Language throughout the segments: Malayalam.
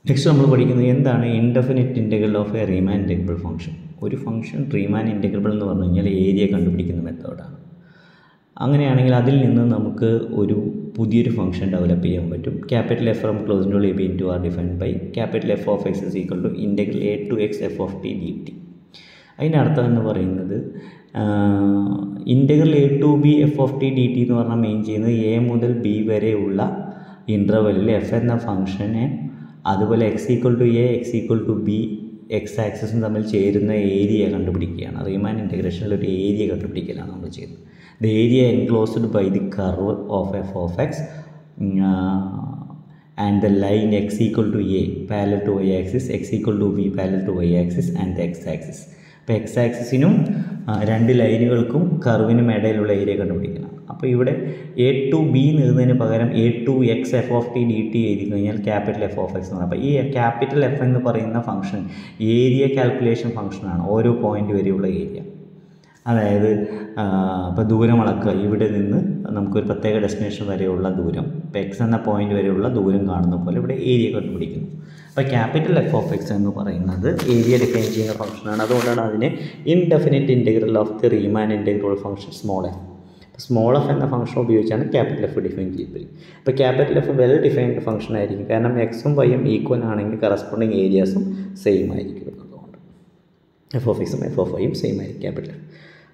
നെക്സ്റ്റ് നമ്മൾ പഠിക്കുന്നത് എന്താണ് indefinite integral of A റീമാൻ integrable function. ഒരു ഫംഗ്ഷൻ റീമാൻ ഇൻ്റഗ്രബിൾ എന്ന് പറഞ്ഞു കഴിഞ്ഞാൽ ഏരിയ കണ്ടുപിടിക്കുന്ന മെത്തേഡാണ്. അങ്ങനെയാണെങ്കിൽ അതിൽ നിന്ന് നമുക്ക് ഒരു പുതിയൊരു ഫംഗ്ഷൻ ഡെവലപ്പ് ചെയ്യാൻ പറ്റും. Capital F from close to A B into R defined by capital F of X is equal to integral A to X F of T D T. അതിൻ്റെ അർത്ഥം എന്ന് പറയുന്നത് integral A to B F of T D T എന്ന് പറഞ്ഞാൽ മെയിൻ ചെയ്യുന്നത് എ മുതൽ ബി വരെയുള്ള ഇൻ്റർവെല്ലിൽ എഫ് എന്ന ഫംഗ്ഷനെ അതുപോലെ X equal to A X equal to B X ആക്സിസും തമ്മിൽ ചേരുന്ന ഏരിയ കണ്ടുപിടിക്കുകയാണ്. റീമാൻ ഇൻ്റഗ്രേഷനിൽ ഒരു ഏരിയ കണ്ടുപിടിക്കലാണ് നമ്മൾ ചെയ്യുന്നത്. The area enclosed by the curve of F of X and the line x equal to a parallel to y axis, x equal to b parallel to y axis and the x axis. അപ്പോൾ എക്സ് ആക്സിസിനും രണ്ട് ലൈനുകൾക്കും കർവിനും ഇടയിലുള്ള ഏരിയ കണ്ടുപിടിക്കണം. അപ്പോൾ ഇവിടെ എ ടു ബി എഴുതുന്നതിന് പകരം A to X F of T D T എഴുതി കഴിഞ്ഞാൽ ക്യാപിറ്റൽ എഫ് ഓഫ് എക്സ് എന്ന് പറയും. അപ്പോൾ ഈ ക്യാപിറ്റൽ എഫ് എന്ന് പറയുന്ന ഫംഗ്ഷൻ ഏരിയ കാൽക്കുലേഷൻ ഫംഗ്ഷനാണ്. ഓരോ പോയിൻ്റ് വരെയുള്ള ഏരിയ, അതായത് ഇപ്പോൾ ദൂരം അളക്കുക, ഇവിടെ നിന്ന് നമുക്കൊരു പ്രത്യേക ഡെസ്റ്റിനേഷൻ വരെയുള്ള ദൂരം, ഇപ്പോൾ എക്സ് എന്ന പോയിൻ്റ് വരെയുള്ള ദൂരം കാണുന്ന പോലെ ഇവിടെ ഏരിയ കണ്ടുപിടിക്കുന്നു. അപ്പോൾ ക്യാപിറ്റൽ എഫ് ഓഫ് എക്സ് എന്ന് പറയുന്നത് ഏരിയ ഡിഫൈൻ ചെയ്യുന്ന ഫംഗ്ഷനാണ്. അതുകൊണ്ടാണ് അതിനെ indefinite integral of the റീമാൻ integrable function small F. അപ്പോൾ സ്മോൾ എഫ് എന്ന ഫംഗ്ഷൻ ഉപയോഗിച്ചാണ് ക്യാപിറ്റൽ എഫ് ഡിഫൈൻ ചെയ്യുന്നത്. അപ്പോൾ capital F well defined function ആയിരിക്കും, കാരണം എക്സും വൈയും ഈക്വൽ ആണെങ്കിൽ കറസ്പോണ്ടിങ് ഏരിയാസും സെയിം ആയിരിക്കും എന്നുള്ളതുകൊണ്ട് എഫ് ഓഫ് എക്സും എഫ് ഓഫ് വൈയും സെയിം ആയിരിക്കും ക്യാപിറ്റൽ എഫ്.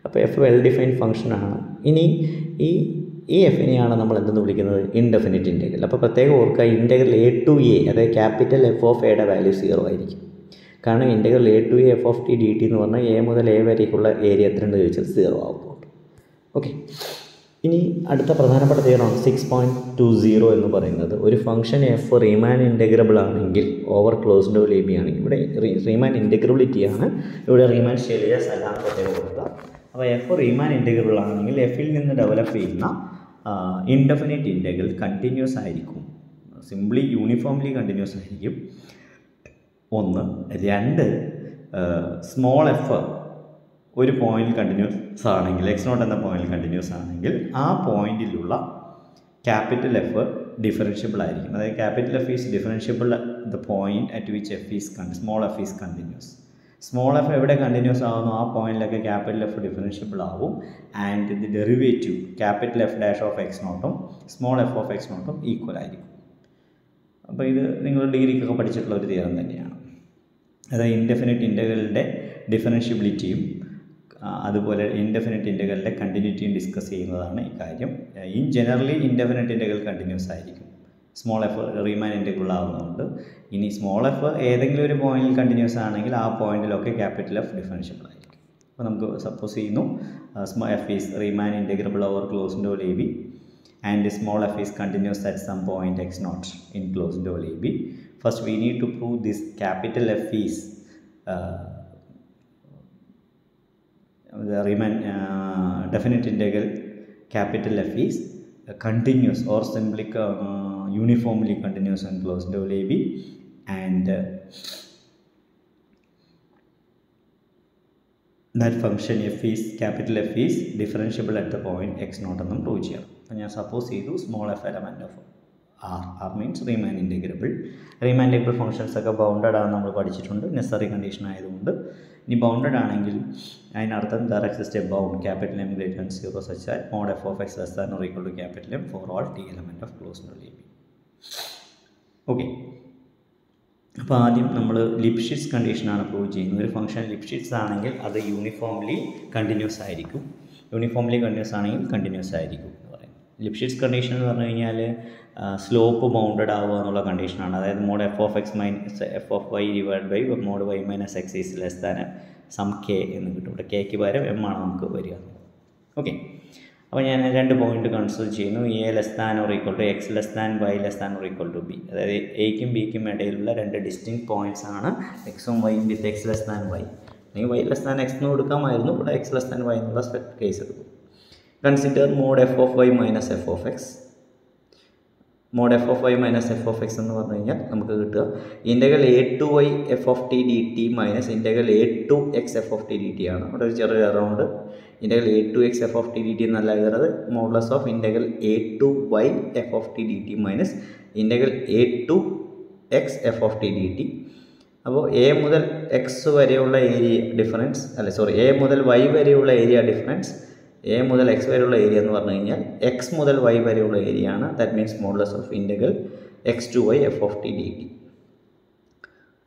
അപ്പോൾ എഫ് വെൽ ഡിഫൈൻഡ് ഫംഗ്ഷനാണ്. ഇനി ഈ എഫിനെയാണ് നമ്മൾ എന്തെന്ന് വിളിക്കുന്നത് ഇൻഡെഫിനിറ്റ് ഇൻ്റഗ്രൽ. അപ്പോൾ പ്രത്യേകം ഓർക്കുക, ഇൻ്റഗ്രൽ എ ടു എ അതായത് ക്യാപിറ്റൽ എഫ് ഓഫ് എയുടെ വാല്യൂ 0 ആയിരിക്കും. കാരണം integral A to A F of T D T എന്ന് പറഞ്ഞാൽ എ മുതൽ എ വരേക്കുള്ള ഏരിയ എത്രയുണ്ട് ചോദിച്ചാൽ 0 ആകുന്നുണ്ട്. ഓക്കെ, ഇനി അടുത്ത പ്രധാനപ്പെട്ട തിയറമാണ് 6.20 എന്ന് പറയുന്നത്. ഒരു ഫംഗ്ഷൻ എഫ് റീമാൻ ഇൻ്റഗ്രബിൾ ആണെങ്കിൽ ഓവർ ക്ലോസ്ഡ് എ ബി ആണെങ്കിൽ, ഇവിടെ റീമാൻ ഇൻ്റഗ്രബിലിറ്റിയാണ്, ഇവിടെ റീമാൻ സ്റ്റേലിയസ് അല്ലാതെ പ്രത്യേകം കൊടുക്കുക. അപ്പോൾ എഫ് റീമാൻ ഇൻ്റഗ്രബിൾ ആണെങ്കിൽ എഫിൽ നിന്ന് ഡെവലപ്പ് ചെയ്യുന്ന ഇൻഡെഫിനിറ്റ് ഇൻ്റഗ്രൽ കണ്ടിന്യൂസ് ആയിരിക്കും. സിംപ്ലി യൂണിഫോംലി കണ്ടിന്യൂസ് ആയിരിക്കും. 1. 2. സ്മോൾ എഫ് ഒരു പോയിന്റിൽ കണ്ടിന്യൂസ് ആണെങ്കിൽ, എക്സ് നോട്ട് എന്ന പോയിന്റിൽ കണ്ടിന്യൂസ് ആണെങ്കിൽ ആ പോയിന്റിലുള്ള ക്യാപിറ്റൽ എഫ് ഡിഫറൻഷ്യബിൾ ആയിരിക്കും. അതായത് capital F is differentiable the point at which F is small F is continuous. Small F എവിടെ കണ്ടിന്യൂസ് ആകുന്നു ആ പോയിന്റിലൊക്കെ ക്യാപിറ്റൽ എഫ് ഡിഫറൻഷ്യബിൾ ആവും. And the derivative capital F dash of X നോട്ടും സ്മോൾ എഫ് ഓഫ് എക്സ് നോട്ടും ഈക്വൽ ആയിരിക്കും. അപ്പോൾ ഇത് നിങ്ങൾ ഡിഗ്രിക്കൊക്കെ പഠിച്ചിട്ടുള്ള ഒരു തിയറം തന്നെയാണ്. അതായത് ഇൻഡെഫിനിറ്റ് ഇൻ്റഗ്രലിൻ്റെ ഡിഫറൻഷ്യബിലിറ്റിയും അതുപോലെ ഇൻഡെഫിനിറ്റ് ഇൻ്റഗ്രലിൻ്റെ കണ്ടിന്യൂറ്റിയും ഡിസ്കസ് ചെയ്യുന്നതാണ് ഈ കാര്യം. ജനറലി ഇൻഡെഫിനിറ്റ് ഇൻ്റഗ്രൽ കണ്ടിന്യൂസ് ആയിരിക്കും, സ്മോൾ എഫ് റീമാൻ ഇൻ്റഗ്രബിൾ ആവുന്നതുകൊണ്ട്. ഇനി സ്മോൾ എഫ് ഏതെങ്കിലും ഒരു പോയിന്റിൽ കണ്ടിന്യൂസ് ആണെങ്കിൽ ആ പോയിന്റിലൊക്കെ ക്യാപിറ്റൽ എഫ് ഡിഫറൻഷ്യബിൾ ആയിരിക്കും. അപ്പോൾ നമുക്ക് സപ്പോസ് ചെയ്യുന്നു F is Riemann integrable over closed A B and small F is continuous at some point X not in closed A B. First we need to prove this capital F is the Riemann definite integral capital F is continuous or simply uniformly continuous and closed to AB, and that function f is capital F is differentiable at the point x naught and prove ചെയ്യാം. അപ്പോൾ ഞാൻ സപ്പോസ് ചെയ്തു small F element of R means Riemann integrable. Riemann integrable functions ഒക്കെ ബൗണ്ടഡ് ആണ് നമ്മൾ പഠിച്ചിട്ടുണ്ട്, നെസറി കണ്ടീഷൻ ആയതുകൊണ്ട്. ഇനി ബൗണ്ടഡ് ആണെങ്കിൽ അതിനർത്ഥം there exist a bound capital M greater than 0 such that mod F of X less than or equal to capital M for all T element of closed A B. Okay, അപ്പോൾ ആദ്യം നമ്മൾ ലിപ്ഷിറ്റ്സ് കണ്ടീഷനാണ് പ്രൂവ് ചെയ്യുന്നത്. ഒരു ഫംഗ്ഷൻ ലിപ്ഷിറ്റ്സ് ആണെങ്കിൽ അത് യൂണിഫോംലി കണ്ടിന്യൂസ് ആയിരിക്കും, യൂണിഫോംലി കണ്ടിന്യൂസ് ആണെങ്കിൽ കണ്ടിന്യൂസ് ആയിരിക്കും എന്ന് പറയും. ലിപ്ഷിറ്റ്സ് കണ്ടീഷൻ എന്ന് പറഞ്ഞു കഴിഞ്ഞാൽ സ്ലോപ്പ് ബൗണ്ടഡ് ആവുക എന്നുള്ള കണ്ടീഷനാണ്. അതായത് mod F of X minus F of Y divide by mod Y minus X is less than some K എന്ന് കിട്ടും. ഇവിടെ കെക്ക് പകരം എം ആണ് നമുക്ക് വരിക. ഓക്കെ, അപ്പോൾ ഞാൻ 2 പോയിന്റ് കൺസിഡർ ചെയ്യുന്നു. A less than or equal to X less than Y less than or equal to B. അതായത് എയ്ക്കും ബിക്കും ഇടയിലുള്ള 2 ഡിസ്റ്റിങ് പോയിന്റ്സ് ആണ് എക്സും വൈയും with X less than Y. അല്ലെങ്കിൽ വൈ ലെസ് ദാൻ എക്സ് എന്ന് കൊടുക്കാമായിരുന്നു, ഇവിടെ എക്സ് ലെസ് ദാൻ വൈ എന്നുള്ള കേസ് എടുക്കും. Consider mod F of Y minus F of X. Mod F of Y minus F of X എന്ന് പറഞ്ഞു കഴിഞ്ഞാൽ നമുക്ക് കിട്ടുക integral A to Y F of T D T minus integral A to X F of T D T ആണ്. അവിടെ ഒരു ചെറിയ എറൗണ്ട് integral A to X F of T D T എന്നല്ല എഴുതുന്നത്, modulus of integral A to Y F of T D T minus integral A to X F of T D T. അപ്പോൾ എ മുതൽ എക്സ് വരെയുള്ള ഏരിയ ഡിഫറൻസ് എ മുതൽ വൈ വരെയുള്ള ഏരിയ ഡിഫറൻസ്, എ മുതൽ എക്സ് വരെയുള്ള ഏരിയ എന്ന് പറഞ്ഞു കഴിഞ്ഞാൽ എക്സ് മുതൽ വൈ വരെയുള്ള ഏരിയ ആണ്. That means modulus of integral X to Y F of T D T.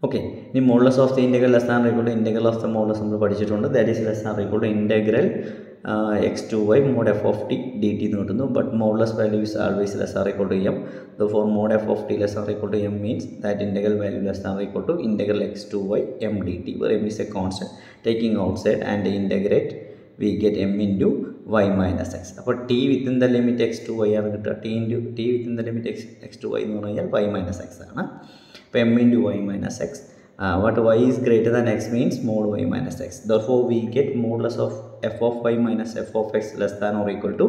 Okay, ഇനി modulus of the integral less than or equal to integral of the modulus നമ്മൾ പഠിച്ചിട്ടുണ്ട്. That is less than or equal to integral X to Y mod F of T D T എന്ന് കിട്ടുന്നു. But modulus value is always less than or equal to M. Therefore mod f of t less than or equal to m means that integral value less than or equal to integral x to y m dt, where m is a constant. Taking outside and integrate, we get m into y minus x. അപ്പോൾ t within the limit x to y ആണ് കിട്ടുക. t within the limit x to y എന്ന് പറഞ്ഞു കഴിഞ്ഞാൽ y minus x ആണ്. അപ്പോൾ m into y minus x. What y is greater than x means mod y minus x. Therefore we get modulus of f of y minus f of x less than or equal to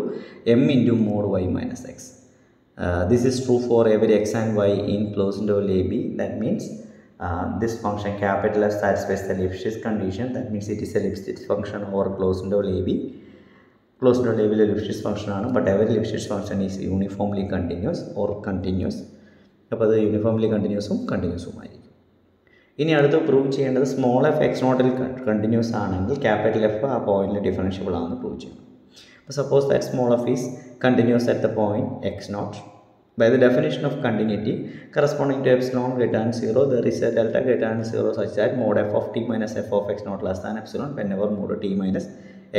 m into mod y minus x. This is true for every x and y in closed interval a b. That means this function capital F satisfies the Lipschitz condition. That means it is a Lipschitz function over closed interval a b. Closed interval a b Lipschitz function ആണ്. But every Lipschitz function is uniformly continuous or continuous. അപ്പോൾ അത് യൂണിഫോംലി കണ്ടിന്യൂസും കണ്ടിന്യൂസുമായിരിക്കും. ഇനി അടുത്ത് പ്രൂവ് ചെയ്യേണ്ടത് സ്മോൾ എഫ് എക്സ് നോട്ടിൽ കണ്ടിന്യൂസ് ആണെങ്കിൽ ക്യാപിറ്റൽ എഫ് ആ പോയിന്റിൽ ഡിഫറൻഷ്യബിൾ ആണെന്ന് പ്രൂവ് ചെയ്യണം. Suppose that small f is continuous at the point x naught. By the definition of continuity corresponding to epsilon greater than 0, there is a delta greater than 0 such that mod f of t minus f of x naught less than epsilon whenever mod t minus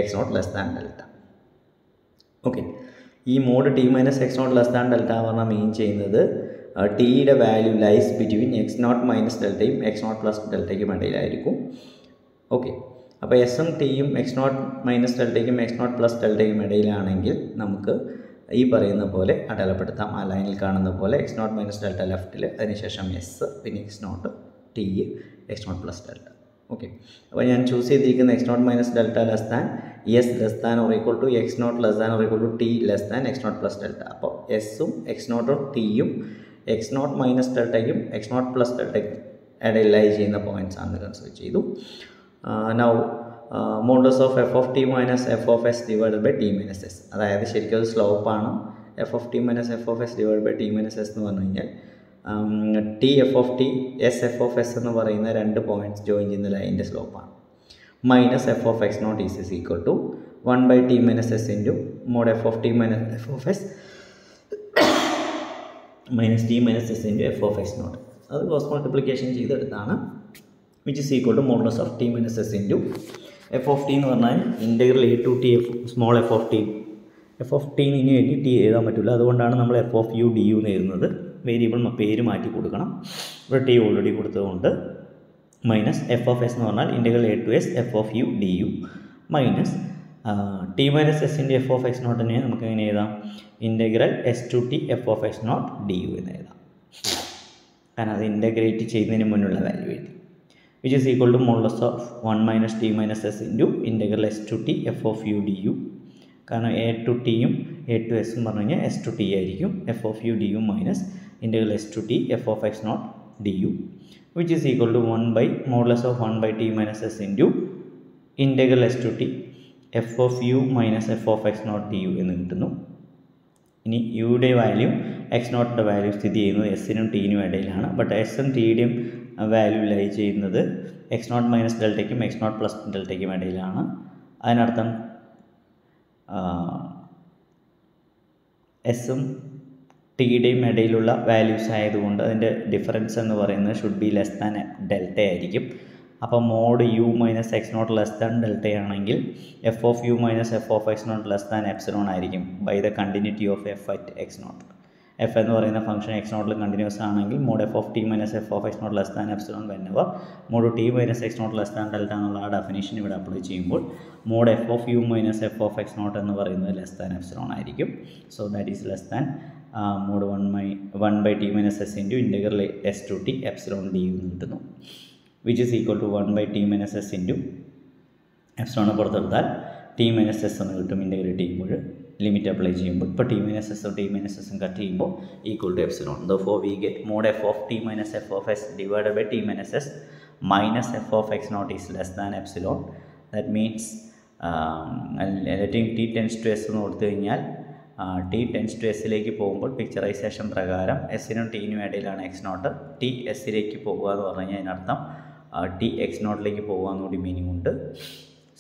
x naught less than delta. Okay, ഈ mod t minus x naught less than delta പറഞ്ഞാൽ മീൻ ചെയ്യുന്നത് ടിയുടെ value lies between X not minus ഡെൽറ്റയും എക്സ് നോട്ട് പ്ലസ് ഡെൽറ്റയ്ക്കും ഇടയിലായിരിക്കും. ഓക്കെ, അപ്പോൾ എസും ടിയും എക്സ് നോട്ട് മൈനസ് ഡെൽറ്റയ്ക്കും എക്സ് നോട്ട് പ്ലസ് ഡെൽറ്റയ്ക്കും ഇടയിലാണെങ്കിൽ നമുക്ക് ഈ പറയുന്ന പോലെ അടയാളപ്പെടുത്താം. ആ ലൈനിൽ കാണുന്ന പോലെ എക്സ് നോട്ട് മൈനസ് ഡെൽറ്റ ലെഫ്റ്റിൽ, അതിനുശേഷം എസ്, പിന്നെ X not, T, X not plus delta. Okay, അപ്പോൾ ഞാൻ ചൂസ് ചെയ്തിരിക്കുന്ന X not minus delta less than S less than or equal to X not less than or equal to T less than X not plus delta. അപ്പോൾ എസും എക്സ് നോട്ടും ടിയും എക്സ് നോട്ട് മൈനസ് ഡെൽറ്റയ്ക്കും എക്സ് നോട്ട് പ്ലസ് ഡെൽറ്റയ്ക്കും ഇടയിൽ ലൈ ചെയ്യുന്ന പോയിൻറ്റ്സ് ആണെന്ന് കൺസിഡർ ചെയ്തു. Now modulus of f of t minus f of s divided by t minus s, അതായത് ശരിക്കും അത് സ്ലോപ്പാണ്. F of T minus F of S divide by T minus S എന്ന് പറഞ്ഞു കഴിഞ്ഞാൽ T F of T S F of S എന്ന് പറയുന്ന രണ്ട് പോയിൻറ്റ്സ് ജോയിൻ ചെയ്യുന്ന ലൈനിൻ്റെ സ്ലോപ്പാണ്. Minus F of X not is equal to 1 by t minus s into mod F of T minus F of S minus T minus S into F of X not. അത് cross multiplication ചെയ്തെടുത്താണ്. which is equal to modulus of t minus s into f of t എന്ന് പറഞ്ഞാൽ integral a to t small F of T. F of T ഇനി എഴുതി ടി എഴുതാൻ പറ്റില്ല, അതുകൊണ്ടാണ് നമ്മൾ F of U D U എന്ന് എഴുതുന്നത്. വേരിയബിൾ പേര് മാറ്റി കൊടുക്കണം. ഇവിടെ ടി ഓൾറെഡി കൊടുത്തതുകൊണ്ട് മൈനസ് എഫ് ഓഫ് എസ് എന്ന് പറഞ്ഞാൽ integral a to s F of U D U minus T minus S ഇൻ്റെ എഫ് ഓഫ് എക്സ് നോട്ട് തന്നെ നമുക്ക് എങ്ങനെ എഴുതാം, integral S to T F of X naught D U എന്ന് എഴുതാം. കാരണം അത് ഇൻ്റഗ്രേറ്റ് ചെയ്യുന്നതിന് മുന്നുള്ള വാല്യൂ എഴുതി. which is equal to modulus of 1 minus t minus s into integral s to t f of u du. കാരണം a to tയും a to s എന്ന് പറഞ്ഞു കഴിഞ്ഞാൽ s to t ആയിരിക്കും. f of u du minus integral s to t f of x naught du, which is equal to 1 by modulus of 1 by t minus s into integral s to t f of u minus f of x naught du എന്ന് കിട്ടുന്നു. ഇനി യുടെ വാല്യൂ എക്സ് നോട്ടിൻ്റെ വാല്യൂ സ്ഥിതി ചെയ്യുന്നത് എസിനും ടീനും ഇടയിലാണ്. ബട്ട് എസും ടിയുടെയും വാല്യൂ ലൈ ചെയ്യുന്നത് എക്സ് നോട്ട് മൈനസ് ഡെൽറ്റയ്ക്കും എക്സ് നോട്ട് പ്ലസ് ഡെൽറ്റയ്ക്കും ഇടയിലാണ്. അതിനർത്ഥം എസും ടിയുടെയും ഇടയിലുള്ള വാല്യൂസ് ആയതുകൊണ്ട് അതിൻ്റെ ഡിഫറൻസ് എന്ന് പറയുന്നത് should be less than delta ആയിരിക്കും. അപ്പോൾ mod U minus X not less than delta ആണെങ്കിൽ F of U minus F of X not less than epsilon ആയിരിക്കും by the continuity of F at X not. F എന്ന് പറയുന്ന ഫംഗ്ഷൻ എക്സ് നോട്ടിൽ കണ്ടിന്യൂസ് ആണെങ്കിൽ mod F of T minus F of X not less than epsilon whenever mod T minus X not less than delta എന്നുള്ള ആ ഡെഫിനിഷൻ ഇവിടെ അപ്ലൈ ചെയ്യുമ്പോൾ mod F of U minus F of X not എന്ന് പറയുന്നത് ലെസ് ദാൻ എപ്സിലോൺ ആയിരിക്കും. So that is less than mod 1 by t minus s into integral s to t epsilon du എന്ന് കിട്ടുന്നു. which is equal to 1 by t minus s into epsilon പുറത്തെടുത്താൽ t minus s എന്ന് കിട്ടും. ഇൻ്റഗ്രേറ്റ് ചെയ്യുമ്പോൾ ലിമിറ്റ് അപ്ലൈ ചെയ്യുമ്പോൾ ഇപ്പോൾ t minus s t minus s cut ചെയ്യുമ്പോൾ equal to epsilon. therefore we get mod f of t minus f of s divided by t minus s minus f of x naught is less than epsilon. that means letting t tends to s എന്ന് കൊടുത്തു കഴിഞ്ഞാൽ ടി ടെൻസ് ടു എസ്സിലേക്ക് പോകുമ്പോൾ പിക്ചറൈസേഷൻ പ്രകാരം എസ്സിനും ടിനും ഇടയിലാണ് എക്സ് നോട്ട്. ടി എസ്സിലേക്ക് പോകുക എന്ന് പറഞ്ഞു കഴിഞ്ഞാൽ അതിനർത്ഥം ടി എക്സ് നോട്ടിലേക്ക് പോകുക എന്നുകൂടി മീനിങ് ഉണ്ട്.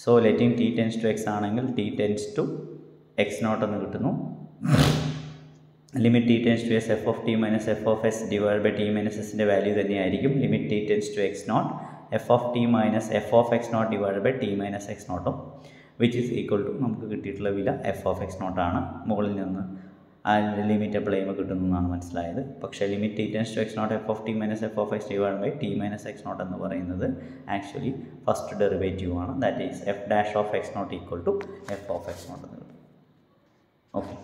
So letting T tends to X ആണെങ്കിൽ T tends to X not എന്ന് കിട്ടുന്നു. Limit T tends to S F of T minus F of S divide by T minus എസിൻ്റെ വാല്യൂ തന്നെയായിരിക്കും limit T tends to X not F of T minus F of X not divide by T minus X നോട്ടും വിച്ച് ഈസ് ഈക്വൽ ടു നമുക്ക് കിട്ടിയിട്ടുള്ള വില എഫ് ഓഫ് എക്സ് നോട്ടാണ്. മുകളിൽ നിന്ന് അതിൻ്റെ ലിമിറ്റ് അപ്ലൈ ചെയ്യുമ്പോൾ കിട്ടുന്നു എന്നാണ് മനസ്സിലായത്. പക്ഷേ limit T tends to X not F of T minus F of X divide by T minus X not എന്ന് പറയുന്നത് ആക്ച്വലി ഫസ്റ്റ് ഡെറിവേറ്റീവ് ആണ്. That is F dash of X naught equal to F of X not എന്ന് കിട്ടും. ഓക്കെ,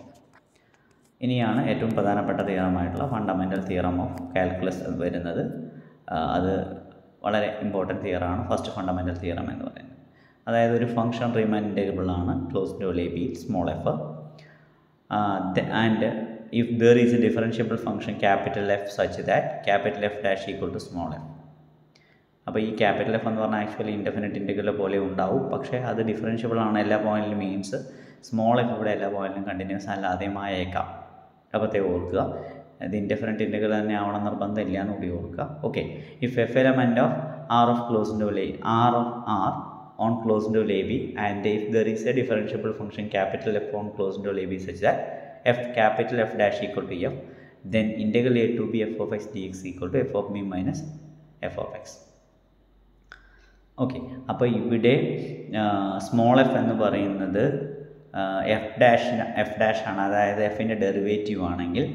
ഇനിയാണ് ഏറ്റവും പ്രധാനപ്പെട്ട തിയറമായിട്ടുള്ള ഫണ്ടമെൻ്റൽ തിയറം ഓഫ് കാൽക്കുലസ് വരുന്നത്. അത് വളരെ ഇമ്പോർട്ടൻറ്റ് തിയറാണ്, ഫസ്റ്റ് ഫണ്ടമെൻ്റൽ തിയറം എന്ന് പറയുന്നത്. അതായത് ഒരു ഫംഗ്ഷൻ റീമാൻ ഇൻറ്റഗ്രബിൾ ആണ് close to A B small F and if there is a differentiable function capital F such that capital F dash equal to small F. അപ്പോൾ ഈ ക്യാപിറ്റൽ എഫ് എന്ന് പറഞ്ഞാൽ ആക്ച്വലി ഇൻഡെഫിനിറ്റ് ഇൻറ്റഗ്രൽ പോലെ ഉണ്ടാവും, പക്ഷേ അത് ഡിഫറൻഷ്യബിൾ ആണ് എല്ലാ പോയിന്റിലും. മീൻസ് സ്മോൾ എഫ് ഇവിടെ എല്ലാ പോയിന്റിലും കണ്ടിന്യൂസ് അല്ലാതെയുമായേക്കാം. അപ്പോഴത്തെ ഓർക്കുക, അത് ഇൻഡെഫിനിറ്റ് ഇൻറ്റഗ്രൽ തന്നെ ആവണം നിർബന്ധമില്ല എന്ന് കൂടി ഓർക്കുക. Okay, if F element of R of close to R of R on closed interval AB and if there is a differentiable function capital F on closed interval AB such that f capital F dash equal to f, then integral a to b f of x dx equal to f of b minus f of x. Okay, അപ്പോൾ ഇവിടെ സ്മോൾ എഫ് എന്ന് പറയുന്നത് എഫ് ഡാഷ് ആണ്. അതായത് എഫിൻ്റെ ഡെറിവേറ്റീവ് ആണെങ്കിൽ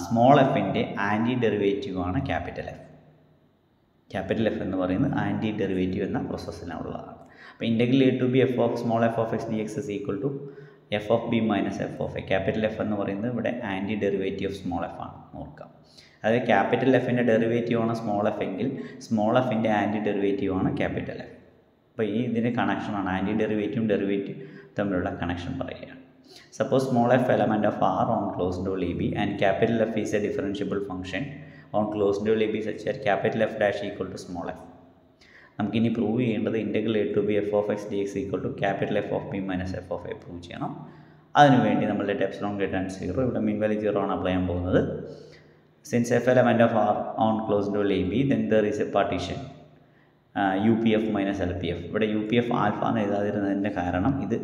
സ്മോൾ എഫിൻ്റെ ആൻറ്റി ഡെറിവേറ്റീവ് ആണ് ക്യാപിറ്റൽ എഫ്. ക്യാപിറ്റൽ എഫ് എന്ന് പറയുന്നത് ആൻറ്റി ഡെറിവേറ്റീവ് എന്ന പ്രോസസ്സിനുള്ളതാണ്. അപ്പോൾ integral A to B F of small F of X D X is equal to F of B minus F of A. Capital F എന്ന് പറയുന്നത് ഇവിടെ antiderivative of small F ആണ്, നോക്കാം. അതായത് ക്യാപിറ്റൽ എഫിൻ്റെ ഡെറിവേറ്റീവ് ആണ് സ്മോൾ എഫ് എങ്കിൽ സ്മോൾ എഫിൻ്റെ ആൻറ്റി ഡെറിവേറ്റീവ് ആണ് ക്യാപിറ്റൽ എഫ്. അപ്പോൾ ഇതിൻ്റെ കണക്ഷനാണ്, ആൻറ്റി ഡെറിവേറ്റീവും ഡെറിവേറ്റീവ് തമ്മിലുള്ള കണക്ഷൻ പറയുകയാണ്. Suppose small F element of R on closed A B and capital F is a differentiable function on closed interval AB such that capital F dash equal to small f. നമുക്കിനി പ്രൂവ് ചെയ്യേണ്ടത് integral A to B F of X D X equal to capital F of B minus F of A prove ചെയ്യണം. അതിനുവേണ്ടി നമ്മളുടെ എപ്സിലോൺ ഗ്രേറ്റർ ദാൻ 0, ഇവിടെ മീൻ വാല്യൂ 0 ആണ് അപ്ലൈ ചെയ്യാൻ പോകുന്നത്. Since F element of R on closed interval A B then there is a partition U P F minus L P F. ഇവിടെ യു പി എഫ് ആൽഫ എന്ന് എഴുതാതിരുന്നതിൻ്റെ കാരണം ഇത്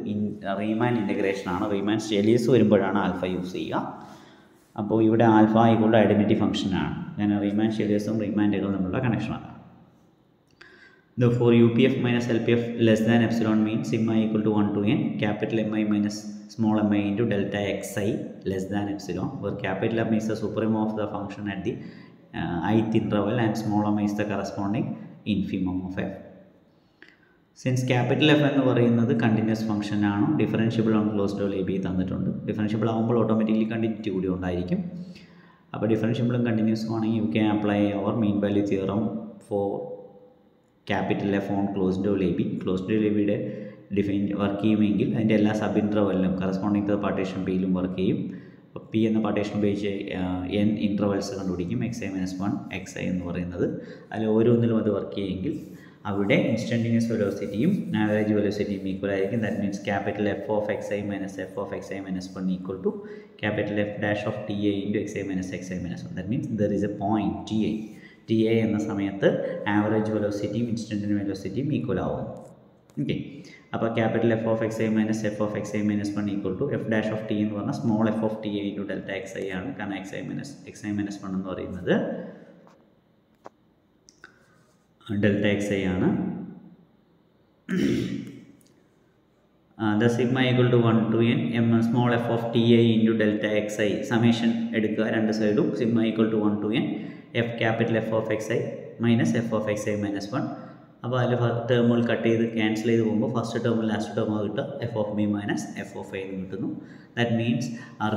റീമാൻ ഇൻറ്റഗ്രേഷൻ ആണ്. റീമാൻ സ്റ്റേലിയസ് വരുമ്പോഴാണ് ആൽഫ യൂസ് ചെയ്യുക. അപ്പോൾ ഇവിടെ ആൽഫ ഈക്വൾ ടു ഐഡൻറ്റിറ്റി ഫംഗ്ഷനാണ്. അങ്ങനെ റീമാൻ ഷെഡ്യൂൾസും റീമാൻഡുകളും തമ്മിലുള്ള കണക്ഷനാണ്. Therefore UPF minus LPF less than epsilon means sigma equal to 1 to n capital Mi minus small mi into delta xi less than epsilon, where capital M is the supremum of the function at the ith interval and small m is the corresponding infimum of f. Since capital F എന്ന് പറയുന്നത് കണ്ടിന്യൂസ് ഫംഗ്ഷൻ ആണ്, differentiable on closed doll A B തന്നിട്ടുണ്ട്. ഡിഫറൻഷ്യബിൾ ആകുമ്പോൾ ഓട്ടോമാറ്റിക്കലി കണ്ടിന്യൂറ്റി കൂടി ഉണ്ടായിരിക്കും. അപ്പോൾ ഡിഫറൻഷ്യബിളും കണ്ടിന്യൂസും ആണെങ്കിൽ you can apply our mean value theorem for capital F on closed doll A B. Closed doll A ബിയുടെ ഡിഫൈൻ വർക്ക് ചെയ്യുമെങ്കിൽ അതിൻ്റെ എല്ലാ സബ് ഇൻ്റർവെല്ലിലും കറസ്പോണ്ടിങ് ടു പാർട്ടീഷൻ പിയിലും വർക്ക് ചെയ്യും. അപ്പോൾ പി എന്ന പാർട്ടീഷൻ ഉപയോഗിച്ച് എൻ ഇൻ്റർവെൽസ് കണ്ടുപിടിക്കും. xi-1 xi എന്ന് പറയുന്നത് അതിൽ ഓരോന്നിലും അത് വർക്ക് ചെയ്യുമെങ്കിൽ അവിടെ ഇൻസ്റ്റൻറ്റേനിയസ് വെലോസിറ്റിയും ആവറേജ് വെലോസിറ്റിയും ഈക്വൽ ആയിരിക്കും. That means capital F of xi minus F of xi-1 equal to capital F dash of T A into xi-1. That means there is a point T A എന്ന സമയത്ത് ആവറേജ് വെലോസിറ്റിയും ഇൻസ്റ്റൻറ്റേനിയസ് വെലോസിറ്റിയും ഈക്വൽ ആവും. ഓക്കെ, അപ്പോൾ capital F of xi minus F of xi-1 equal to F dash of T എന്ന് പറഞ്ഞാൽ small F of T A into delta xi ആണ്. കാരണം xi-1 എന്ന് പറയുന്നത് ഡെൽറ്റ xi ആണ്. The sigma equal to 1 to n m small F of T A into delta xi summation എടുക്കുക രണ്ട് സൈഡും. Sigma equal to 1 to n F capital F of xi minus F of xi-1. അപ്പോൾ അതിൽ ടേമുകൾ കട്ട് ചെയ്ത് ക്യാൻസൽ ചെയ്ത് പോകുമ്പോൾ ഫസ്റ്റ് ടേമും ലാസ്റ്റ് ടേമും കിട്ടുക F of B minus F of A എന്ന് കിട്ടുന്നു. ദാറ്റ് മീൻസ്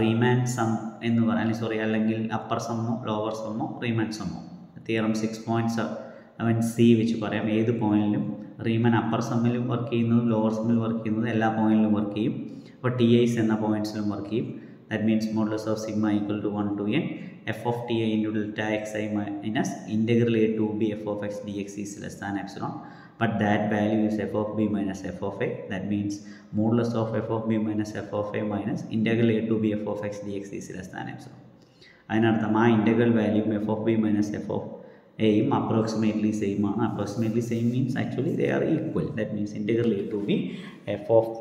റീമാൻ സം എന്ന് പറയാൻ അല്ലെങ്കിൽ അപ്പർ സമ്മോ ലോവർ സമ്മോ റീമാൻ സമ്മോ തിയറം 6.7c വെച്ച് പറയാം. ഏത് പോയിന്റിലും റീമാൻ അപ്പർ സമ്മിലും വർക്ക് ചെയ്യുന്നതും ലോവർ സമ്മിൽ വർക്ക് ചെയ്യുന്നതും എല്ലാ പോയിന്റിലും വർക്ക് ചെയ്യും. അപ്പോൾ ടി ഐസ് എന്ന പോയിന്റ്സിലും വർക്ക് ചെയ്യും. That means modulus of sigma equal to 1 to n f of ti into delta xi minus integral a to b f of x dx is less than epsilon, but that value is f of b minus f of a. That means modulus of f of b minus f of a minus integral a to b f of x dx is less than epsilon. അതിനർത്ഥം ആ integral value F of B minus F of എയും അപ്രോക്സിമേറ്റ്ലി സെയിം ആണ്. Approximately same means actually they are equal. That means integral A to B F of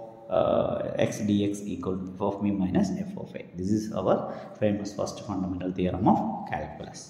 x dx equal to f of b minus f of a. This is our famous first fundamental theorem of calculus.